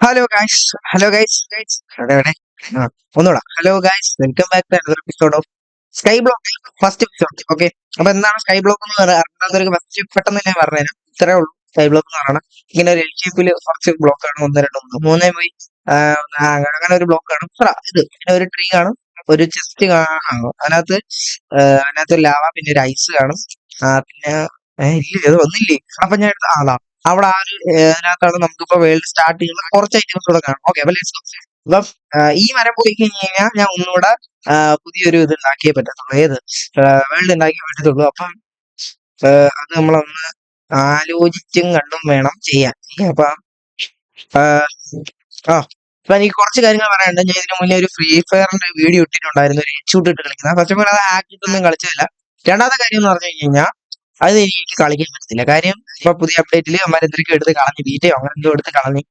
Hello guys hello guys എവിടെ എവിടെ ഒന്നുകൂടാ hello guys welcome back to another episode of sky block first episode. Okay, അപ്പൊ എന്താണ് sky block എന്ന് അറിയാത്തവർക്ക് ഫസ്റ്റ് പെട്ടെന്ന് തന്നെ പറഞ്ഞുതരാം. ഇത്രേ ഉള്ളൂ സ്കൈ ബ്ലോക്ക് എന്ന് പറയുന്നത്. ഇങ്ങനെ ഒരു എൽ ഷേപ്പിൽ കുറച്ച് ബ്ലോക്കാണ്, ഒന്ന് രണ്ട് മൂന്ന് മൂന്നേ പോയി അങ്ങനെ ഒരു ബ്ലോക്കാണ് ഇത്. പിന്നെ ഒരു ട്രീ കാണും, ഒരു ചെസ്റ്റ് കാണും, അതിനകത്ത് ലാവ, പിന്നെ ഒരു ഐസ് കാണും. പിന്നെ ഇല്ല ഇത് ഒന്നില്ലേ. അപ്പൊ ഞാൻ എടുത്ത ആളാ അവിടെ ആ ഒരു അതിനകത്താണ് നമുക്കിപ്പോ വേൾഡ് സ്റ്റാർട്ട് ചെയ്യുന്ന കുറച്ച് ഐറ്റംസ് കൂടെ കാണും. ഓക്കെ, അപ്പൊ ലെറ്റ്സ് ഗോ. അപ്പം ഈ മരം പോയി കഴിഞ്ഞ് കഴിഞ്ഞാൽ ഞാൻ ഒന്നുകൂടെ പുതിയൊരു ഇത് ഉണ്ടാക്കിയേ പറ്റത്തുള്ളൂ. ഏത് വേൾഡ് ഉണ്ടാക്കിയേ പറ്റത്തുള്ളൂ. അപ്പം അത് നമ്മളൊന്ന് ആലോചിച്ചും കണ്ടും വേണം ചെയ്യാൻ. അപ്പൊ ആ ആ, അപ്പൊ എനിക്ക് കുറച്ച് കാര്യങ്ങൾ പറയാനുണ്ട്. ഞാൻ ഇതിനു മുന്നേ ഒരു ഫ്രീ ഫയറിന്റെ വീഡിയോ ഇട്ടിട്ടുണ്ടായിരുന്നു, ഒരു ഹെഡ്ഷൂട്ട് ഇട്ട് കളിക്കുന്നത്. ഫസ്റ്റ് ഓഫ് ഓൾ അത് ആക്കിയിട്ടൊന്നും കളിച്ചതല്ല. രണ്ടാമത്തെ കാര്യം എന്ന് പറഞ്ഞു കഴിഞ്ഞാൽ അത് എനിക്ക് കളിക്കാൻ പറ്റത്തില്ല. കാര്യം ഇപ്പൊ പുതിയ അപ്ഡേറ്റിൽ മരത്തിലേക്ക് എടുത്ത് കളഞ്ഞു, ബീറ്റയോ അങ്ങനെ എന്തോ എടുത്ത് കളഞ്ഞു.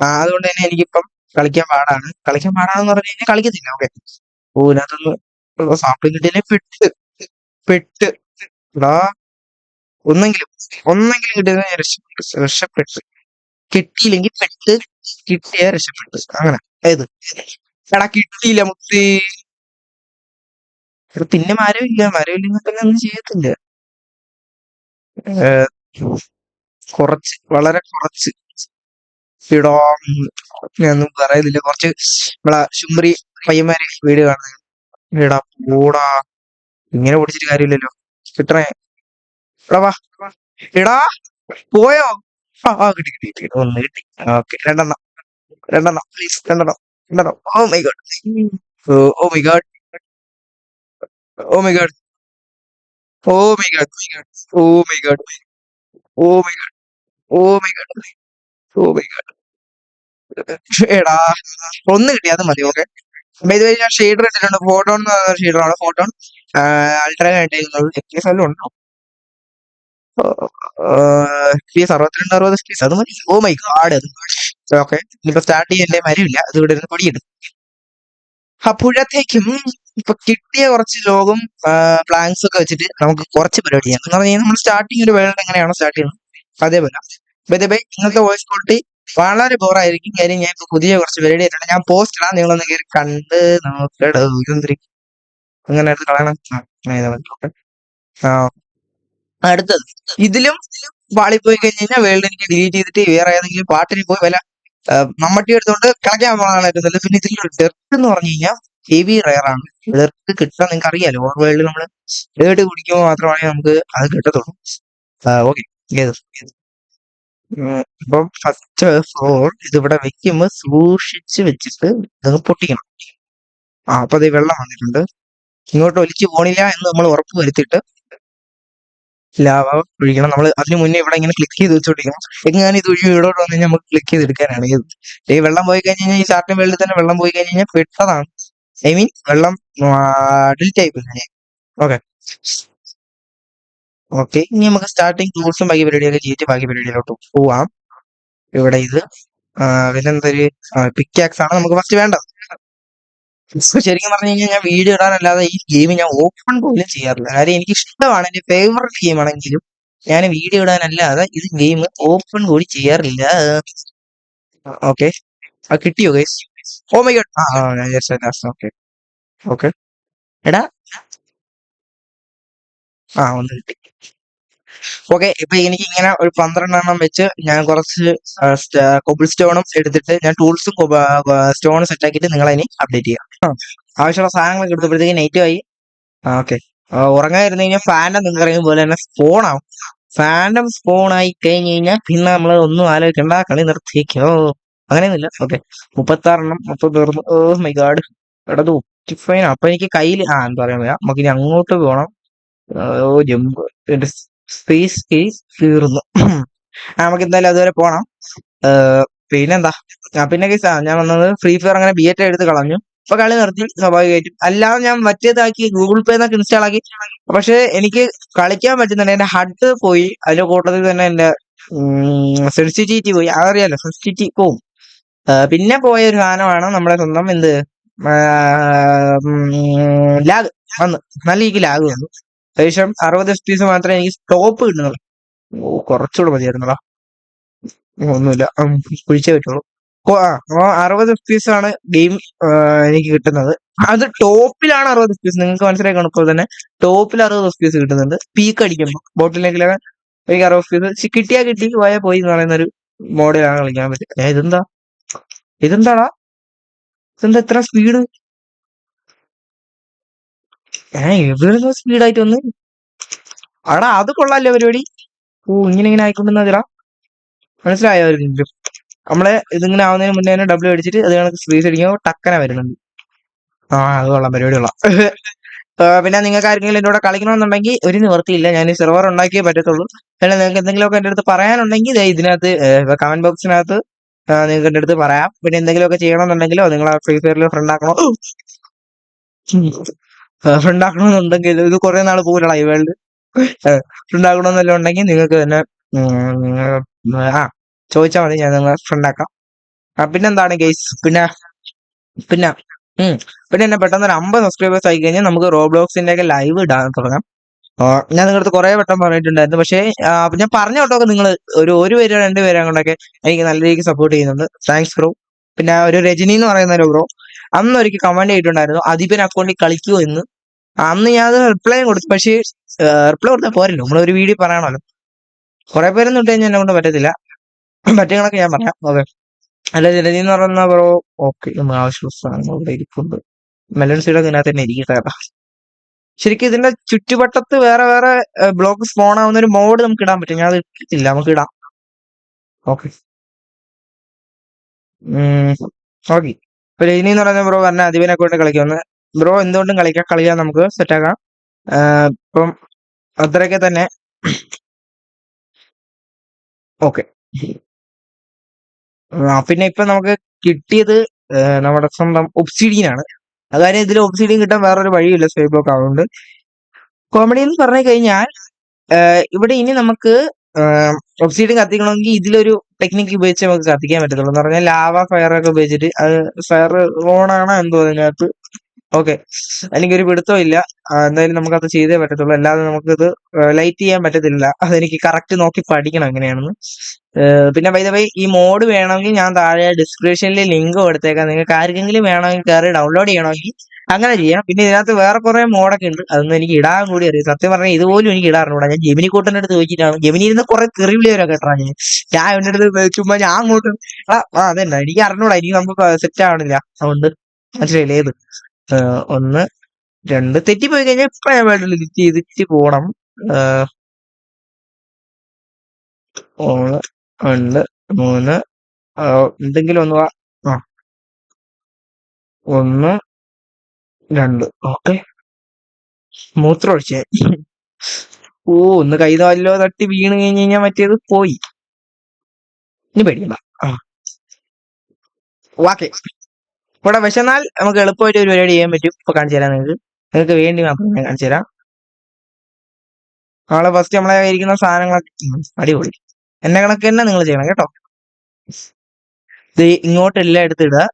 അതുകൊണ്ട് തന്നെ എനിക്കിപ്പം കളിക്കാൻ പാടാന്ന് പറഞ്ഞു കഴിഞ്ഞാൽ കളിക്കത്തില്ല. ഓക്കെ, ഓ ഇതിനകത്തൊന്ന് സാപ്പിൾ കിട്ടിയാലേ പെട്ട് എടാ, ഒന്നെങ്കിലും ഒന്നെങ്കിലും കിട്ടിയത് ഞാൻ രക്ഷപ്പെട്ട്, കിട്ടിയില്ലെങ്കിൽ പെട്ട്, കിട്ടിയ രക്ഷപ്പെട്ട്, അങ്ങനെ. ഏത് എടാ കിട്ടിയില്ല മുത്തി. പിന്നെ മരമില്ലെങ്കിൽ പിന്നെ ഒന്നും ചെയ്യത്തില്ല. ഏഹ്, വളരെ കുറച്ച് ഇടോ, ഞാനൊന്നും പറയുന്നില്ല. കുറച്ച് നമ്മളെ ശുംബ്രി പയ്യന്മാര് വീട് കാണുന്നത്. എടാ പോടാ, ഇങ്ങനെ പൊടിച്ചിട്ട് കാര്യമില്ലല്ലോ. കിട്ടണേ. എടാ വാ, എടാ പോയോ? കിട്ടി കിട്ടി കിട്ടി, ഒന്ന് കിട്ടി. ഓക്കെ, രണ്ടെണ്ണം പ്ലീസ്, രണ്ടെണ്ണം. Oh my god, oh my god, oh my god, oh my god, oh my god, oh my god, oh my god, oh my god. എടാ ഒന്ന് കിട്ടി, അത് മതി. ഓക്കെ, ഇതുവരെ ഞാൻ ഷെയ്ഡർ ഇട്ടിട്ടുണ്ട്. ഫോട്ടോൺ എന്ന് പറയുന്ന ഷെയ്ഡറാണ്. ഫോട്ടോൺ അൾട്രാ ഇട്ടിരുന്നത്. FPS എല്ലാം ഉണ്ടോ? FPS 62 FPS, അത് മതി. ഓ മൈ ഗാഡ്, അത് ഓക്കെ. ഇനിയിപ്പോ സ്റ്റാർട്ട് ചെയ്യണ്ടേ, മരമില്ല, അത് ഇവിടെ ഇരുന്ന് പൊടിയിടും. അപ്പോഴത്തേക്കും ഇപ്പൊ കിട്ടിയ കുറച്ച് ലോഗും പ്ലാൻസ് ഒക്കെ വെച്ചിട്ട് നമുക്ക് കുറച്ച് പരിപാടി ചെയ്യാം. എന്ന് പറഞ്ഞാൽ നമ്മൾ സ്റ്റാർട്ടിങ് ഒരു വേൾഡ് എങ്ങനെയാണോ സ്റ്റാർട്ട് ചെയ്യുന്നത് അതേപോലെ. ബൈ ഇന്നത്തെ വോയിസ് ക്വാളിറ്റി വളരെ ബോറായിരിക്കും. കാര്യം ഞാൻ ഇപ്പൊ പുതിയ കുറച്ച് പരിപാടി ആയിട്ടുണ്ട്. ഞാൻ പോസ്റ്റ് ഇടാം, നിങ്ങളൊന്ന് കയറി കണ്ട് നോക്കടോ. ഇതെന്തിരി അങ്ങനെ എടുത്ത് കളയണം. ഇത് മതി. Okay. ആ, അടുത്തത് ഇതിലും പാളിപ്പോയി കഴിഞ്ഞ് കഴിഞ്ഞാൽ വേൾഡ് എനിക്ക് ഡിലീറ്റ് ചെയ്തിട്ട് വേറെ ഏതെങ്കിലും പാട്ടിന് പോയി വല്ല മമ്മട്ടി എടുത്തുകൊണ്ട് കളിക്കാൻ പോകാനാണ് ഏറ്റവും നല്ലത്. പിന്നെ ഇതിൽ ഡെർക്ക് എന്ന് പറഞ്ഞു കഴിഞ്ഞാൽ ഹെവി റയർ ആണ്. ഡെർക്ക് കിട്ടാൻ നിങ്ങൾക്ക് അറിയാലോ, ഓവർ വേൾഡ് നമ്മൾ ഏട് കുടിക്കുമ്പോൾ മാത്രമേ നമുക്ക് അത് കിട്ടത്തുള്ളൂ. ഓക്കെ, ഇപ്പം ഫസ്റ്റ് ഫ്ലോർ ഇതിവിടെ വെക്കുമ്പോൾ സൂക്ഷിച്ച് വെച്ചിട്ട് ഇത് പൊട്ടിക്കണം. അപ്പൊ അത് വെള്ളം വന്നിട്ടുണ്ട്, ഇങ്ങോട്ട് ഒലിച്ചു പോണില്ല എന്ന് നമ്മൾ ഉറപ്പ് വരുത്തിയിട്ട് ലാവ ഒഴിക്കണം. നമ്മൾ അതിന് മുന്നേ ഇവിടെ ഇങ്ങനെ ക്ലിക്ക് ചെയ്ത് വെച്ചോണ്ടിരിക്കണം. എങ്ങനെ ഇത് ഒഴിവ് ഇവിടോട്ട് വന്നു കഴിഞ്ഞാൽ നമുക്ക് ക്ലിക്ക് ചെയ്തെടുക്കാനാണ്. ഈ വെള്ളം പോയി കഴിഞ്ഞ് കഴിഞ്ഞാൽ, ഈ സ്റ്റാർട്ടിംഗ് വേൾഡിൽ തന്നെ വെള്ളം പോയി കഴിഞ്ഞ് കഴിഞ്ഞാൽ പെട്ടതാണ്. ഐ മീൻ വെള്ളം ഡിലീറ്റ് ആയി പോയി. ഓക്കെ ഓക്കെ, ഇനി നമുക്ക് സ്റ്റാർട്ടിങ് ടൂൾസും ബാക്കി പരിപാടിയൊക്കെ ചെയ്തിട്ട് ബാക്കി പരിപാടിയിലോട്ട് പോവാം. ഇവിടെ ഇത് പിന്നെന്തൊരു പിക്കാക്സ് ആണ് നമുക്ക് ഫസ്റ്റ് വേണ്ടത്. ശരിക്കും പറഞ്ഞു കഴിഞ്ഞാൽ ഞാൻ വീഡിയോ ഇടാനല്ലാതെ ഈ ഗെയിം ഞാൻ ഓപ്പൺ പോലും ചെയ്യാറില്ല. കാര്യം എനിക്ക് ഇഷ്ടമാണ്, എന്റെ ഫേവറേറ്റ് ഗെയിം ആണെങ്കിലും ഞാൻ വീഡിയോ ഇടാനല്ലാതെ ഇത് ഗെയിം ഓപ്പൺ കൂടി ചെയ്യാറില്ല. ഓക്കെ, കിട്ടിയോ guys? Oh my god, okay okay. എടാ ഒന്ന് കിട്ടി. ഓക്കെ, ഇപ്പൊ എനിക്ക് ഇങ്ങനെ ഒരു 12 വെച്ച് ഞാൻ കുറച്ച് കൊബിൾ സ്റ്റോണും എടുത്തിട്ട് ഞാൻ ടൂൾസും സ്റ്റോണും സെറ്റ് ആക്കിയിട്ട് നിങ്ങളെ ഇനി അപ്ഡേറ്റ് ചെയ്യാം. ആവശ്യമുള്ള സാധനങ്ങളൊക്കെ എടുത്തപ്പോഴത്തേക്ക് നെറ്റ് ആയി. ഓക്കെ, ഉറങ്ങാതിരുന്നു കഴിഞ്ഞാൽ ഫാൻഡം നിങ്ങൾക്ക് അറിയുന്ന പോലെ തന്നെ സ്പോൺ ആവും. ഫാൻഡം സ്പോൺ ആയി കഴിഞ്ഞ് കഴിഞ്ഞാൽ പിന്നെ നമ്മൾ ഒന്നും ആലോചിക്കണ്ട, കളി നിർത്തിക്കോ. അങ്ങനെയൊന്നുമില്ല. ഓക്കെ, 36 മൊത്തം തീർന്നു. ഓ മൈ ഗാഡ്, എടത് ഫൈൻ. അപ്പൊ എനിക്ക് കയ്യിൽ എന്താ പറയാ, നമുക്ക് ഇനി അങ്ങോട്ട് പോകണം. ഓ ജമ്പ്, എന്റെ സ്പേസ് കേസ് തീർന്നു. നമുക്ക് എന്തായാലും അതുവരെ പോണം. പിന്നെന്താ, പിന്നെ ഞാൻ വന്നത് ഫ്രീ ഫയർ അങ്ങനെ ബിയറ്റ് എടുത്ത് കളഞ്ഞു. ഇപ്പൊ കളി നിർത്തി സ്വാഭാവികമായിട്ടും. അല്ലാതെ ഞാൻ മറ്റേതാക്കി ഗൂഗിൾ പേ എന്നൊക്കെ ഇൻസ്റ്റാൾ ആക്കി, പക്ഷെ എനിക്ക് കളിക്കാൻ പറ്റുന്നുണ്ട്. എന്റെ ഹഡ് പോയി, അതിന്റെ കൂട്ടത്തിൽ തന്നെ എന്റെ സെൻസിറ്റിവിറ്റി പോയി. അതറിയാലോ, സെൻസിറ്റിവിറ്റി പോവും. പിന്നെ പോയ ഒരു സാധനമാണ് നമ്മുടെ സ്വന്തം ലാഗ് വന്നു. നല്ല രീതിക്ക് ലാഗ് വന്നു. ഏകദേശം 60 FPS മാത്രമേ എനിക്ക് സ്റ്റോപ്പ് കിട്ടുന്നുള്ളൂ. കുറച്ചുകൂടെ മതിയായിരുന്നല്ലോ. ഒന്നുമില്ല, കുഴിച്ചേ പറ്റുള്ളൂ. 60 FPS ആണ് ഗെയിം എനിക്ക് കിട്ടുന്നത്. അത് ടോപ്പിലാണ് 60 FPS. നിങ്ങൾക്ക് മനസ്സിലായി കാണും. ഇപ്പോൾ തന്നെ ടോപ്പിൽ 60 FPS കിട്ടുന്നുണ്ട്. പീക്ക് അടിക്കുമ്പോൾ ബോട്ടിലേക്കിലൊക്കെ എനിക്ക് 60 FPS കിട്ടിയാ കിട്ടി, പോയാൽ പോയി എന്ന് പറയുന്ന ഒരു മോഡിലാണ് കളിക്കാൻ പറ്റും. ഇതെന്താടാ, ഇതെന്താ ഇത്ര സ്പീഡ്? എവിടെ സ്പീഡായിട്ട് വന്ന്? അടാ അത് കൊള്ളാല്ലേ പരിപാടി. ഇങ്ങനെ ആയിക്കൊണ്ടിരുന്നതിടാ. മനസ്സിലായോ അവർക്ക്? നമ്മളെ ഇതിങ്ങനെ ആവുന്നതിന് മുന്നേ തന്നെ ഡബ്ല്യൂ അടിച്ചിട്ട് അത് കണക്ക് സ്പേസ് അടിക്കുമ്പോൾ ടക്കന വരുന്നുണ്ട്. അത് കൊള്ളാം, പരിപാടി കൊള്ളാം. പിന്നെ നിങ്ങൾക്ക് ആർക്കെങ്കിലും എൻ്റെ കൂടെ കളിക്കണമെന്നുണ്ടെങ്കിൽ ഒരു നിവർത്തിയില്ല, ഞാൻ സെർവർ ഉണ്ടാക്കിയേ പറ്റത്തുള്ളൂ. പിന്നെ നിങ്ങൾക്ക് എന്തെങ്കിലുമൊക്കെ എൻ്റെ അടുത്ത് പറയാനുണ്ടെങ്കിൽ ദേ ഇതിനകത്ത് കമന്റ് ബോക്സിനകത്ത് നിങ്ങൾക്ക് എൻ്റെ അടുത്ത് പറയാം. പിന്നെ എന്തെങ്കിലുമൊക്കെ ചെയ്യണമെന്നുണ്ടെങ്കിലോ നിങ്ങൾ ഫ്രീ ഫയറിൽ ഫ്രണ്ട് ആക്കണമെന്നുണ്ടെങ്കിൽ ഇത് കുറെ നാൾ പോലുള്ള ഈ വേൾഡ് ഫ്രണ്ട് ആക്കണമെന്നെല്ലാം ഉണ്ടെങ്കിൽ നിങ്ങൾക്ക് തന്നെ ചോദിച്ചാൽ മതി, ഞാൻ നിങ്ങളെ ഫ്രണ്ട് ആക്കാം. പിന്നെന്താണ് ഗെയ്സ്, പിന്നെ പിന്നെ പിന്നെ എന്നെ പെട്ടെന്ന് ഒരു 50 സബ്സ്ക്രൈബേഴ്സ് ആയി കഴിഞ്ഞാൽ നമുക്ക് റോബ്ലോക്സിന്റെ ഒക്കെ ലൈവ് ഇടാൻ തുടങ്ങാം. ഞാൻ നിങ്ങളുടെ കുറെ വട്ടം പറഞ്ഞിട്ടുണ്ടായിരുന്നു, പക്ഷേ ഞാൻ പറഞ്ഞ വട്ടമൊക്കെ നിങ്ങൾ ഒരു പേരോ 2 പേരോ കൊണ്ടൊക്കെ എനിക്ക് നല്ല രീതിക്ക് സപ്പോർട്ട് ചെയ്യുന്നുണ്ട്. Thanks bro. പിന്നെ ഒരു രജനി എന്ന് പറയുന്ന ഒരു ബ്രോ അന്ന് ഒരിക്കൽ കമന്റ് ചെയ്തിട്ടുണ്ടായിരുന്നു അതിപ്പൻ അക്കൗണ്ടിൽ കളിക്കുമോ എന്ന്. അന്ന് ഞാൻ അത് റിപ്ലൈ കൊടുത്തു, പക്ഷേ റിപ്ലൈ കൊടുത്താൽ പോരല്ലോ, നമ്മളൊരു വീഡിയോ പറയണമല്ലോ. കുറെ പേരൊന്നും ഇട്ട് കഴിഞ്ഞാൽ എന്നെ കൊണ്ട് പറ്റത്തില്ല, പറ്റുകളൊക്കെ ഞാൻ പറയാം. ഓക്കെ. അല്ല രജനി എന്ന് പറയുന്ന ബ്രോ, ഓക്കെ, നമ്മൾ ആവശ്യമുള്ള സാധനങ്ങൾ ഇവിടെ ഇരിപ്പുണ്ട്. മെലൺ സീഡ് ഇതിനകത്ത് തന്നെ ഇരിക്കട്ടെ. ശരിക്കും ഇതിന്റെ ചുറ്റുവട്ടത്ത് വേറെ വേറെ ബ്ലോക്ക് സ്പോൺ ആവുന്ന ഒരു മോഡ് നമുക്ക് ഇടാൻ പറ്റും. ഞാൻ അത് ഇട്ടിട്ടില്ല, നമുക്ക് ഇടാം. Okay okay. ഇപ്പൊ രജനി എന്ന് പറയുന്ന ബ്രോ പറഞ്ഞ അതിവനെ കൊണ്ട് കളിക്കുമെന്ന്. ബ്രോ എന്തുകൊണ്ടും കളിക്കാം, നമുക്ക് സെറ്റാക്കാം. ഇപ്പം അത്രയൊക്കെ തന്നെ. ഓക്കെ. പിന്നെ ഇപ്പൊ നമുക്ക് കിട്ടിയത് നമ്മുടെ സ്വന്തം ഒബ്സിഡിയൻ ആണ്. അതായത് ഇതിൽ ഒബ്സിഡിയൻ കിട്ടാൻ വേറൊരു വഴിയില്ല സ്കൈ ബ്ലോക്ക് ആവുന്നുണ്ട്. കോമഡി എന്ന് പറഞ്ഞു കഴിഞ്ഞാൽ ഇവിടെ ഇനി നമുക്ക് ഒബ്സിഡിയൻ കത്തിക്കണമെങ്കിൽ ഇതിലൊരു ടെക്നിക്ക് ഉപയോഗിച്ച് നമുക്ക് കത്തിക്കാൻ പറ്റത്തുള്ളൂ. എന്ന് പറഞ്ഞാൽ ലാവ ഫയർ ഒക്കെ ഉപയോഗിച്ചിട്ട്, അത് ഫയർ ഓൺ ആണോ എന്തോ അതിനകത്ത്. ഓക്കെ, എനിക്കൊരു പിടുത്തവും ഇല്ല. എന്തായാലും നമുക്കത് ചെയ്തേ പറ്റത്തുള്ളൂ, അല്ലാതെ നമുക്കിത് ലൈറ്റ് ചെയ്യാൻ പറ്റത്തില്ല. അതെനിക്ക് കറക്റ്റ് നോക്കി പഠിക്കണം എങ്ങനെയാണെന്ന്. പിന്നെ ബൈ ദ വേ ഈ മോഡ് വേണമെങ്കിൽ ഞാൻ താഴെ ഡിസ്ക്രിപ്ഷനിൽ ലിങ്ക് കൊടുത്തേക്കാം. നിങ്ങൾക്ക് ആർക്കെങ്കിലും വേണമെങ്കിൽ കയറി ഡൗൺലോഡ് ചെയ്യണമെങ്കിൽ അങ്ങനെ ചെയ്യാം. പിന്നെ ഇതിനകത്ത് വേറെ കുറെ മോഡൊക്കെ ഉണ്ട്, അതൊന്നും എനിക്ക് ഇടാൻ കൂടി അറിയാം. സത്യം പറഞ്ഞാൽ ഇതുപോലും എനിക്ക് ഇടാറുണ്ട്. ഞാൻ ജെമിനി കൂട്ടന്റെ അടുത്ത് ചോദിച്ചിട്ടാണ്, ജെമിനി ഇരുന്ന് കുറെ തെറിവിളിയൊക്കെ കേട്ടാ ഞാൻ എന്റെ അടുത്ത് ചുമ്മാ ഞാൻ അങ്ങോട്ട് അതല്ല എനിക്ക് അറിഞ്ഞൂടാ, എനിക്ക് നമുക്ക് സെറ്റ് ആവണില്ല. അതുകൊണ്ട് മനസ്സിലായില്ലേ? ഏത് 1 2 തെറ്റിപ്പോയി കഴിഞ്ഞാൽ ഇപ്പൊ ഞാൻ വേണ്ടില്ല, തിരിച്ച് പോണം. 1 2 3 എന്തെങ്കിലും ഒന്ന് 1 2. ഓക്കെ, മൂത്രം ഒഴിച്ചേ. ഒന്ന് കൈതാലോ തട്ടി വീണ് കഴിഞ്ഞ് കഴിഞ്ഞാൽ മറ്റേത് പോയി. ഇനി പേടിക്കണ്ട. ഓക്കെ. ഇവിടെ വിശന്നാൽ നമുക്ക് എളുപ്പമായിട്ട് ഒരു പരിപാടി ചെയ്യാൻ പറ്റും. ഇപ്പൊ കാണിച്ചു തരാം നിങ്ങൾക്ക് വേണ്ടി മാത്രം ഞാൻ കാണിച്ചു തരാം. നാളെ ഫസ്റ്റ് നമ്മളെ ഇരിക്കുന്ന സാധനങ്ങളൊക്കെ അടിപൊളി എന്നെ കണക്ക് തന്നെ നിങ്ങൾ ചെയ്യണം കേട്ടോ. ഇത് ഇങ്ങോട്ട് എല്ലാം എടുത്തിടുക.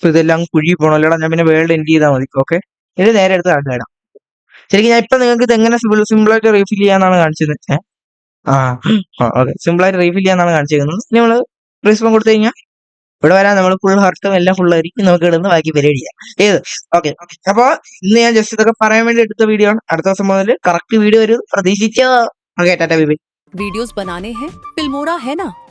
ഇതെല്ലാം കുഴി പോകണല്ലോടാ, ഞാൻ പിന്നെ വേൾഡ് എൻഡ് ചെയ്താൽ മതി. ഓക്കെ, ഇത് നേരെ എടുത്ത് താഴ്ത്തിടാം. ശരിക്കും ഞാൻ ഇപ്പൊ നിങ്ങൾക്ക് ഇത് എങ്ങനെ സിമ്പിളായിട്ട് റീഫിൽ ചെയ്യാന്നാണ് കാണിച്ചത്. ഓക്കെ, സിമ്പിളായിട്ട് റീഫിൽ ചെയ്യാന്നാണ് കാണിച്ചിരിക്കുന്നത്. നമ്മള് റീസ്പോൺ കൊടുത്തു കഴിഞ്ഞാൽ ഇവിടെ വരാൻ നമ്മൾ ഫുൾ ഹർട്ടും എല്ലാം ഫുൾ ആയിരിക്കും, നമുക്ക് ഇടുന്ന ബാക്കി പരിപാടി ചെയ്യാം. ഓക്കെ. അപ്പൊ ഇന്ന് ഞാൻ ജസ്റ്റ് ഇതൊക്കെ പറയാൻ വേണ്ടി എടുത്ത വീഡിയോ ആണ്. അടുത്ത ദിവസം മുതൽ കറക്റ്റ് വീഡിയോ വരും, പ്രതീക്ഷിച്ചോ. Okay, tata bye bye. Videos बनाने हैं फिल्मोरा है ना।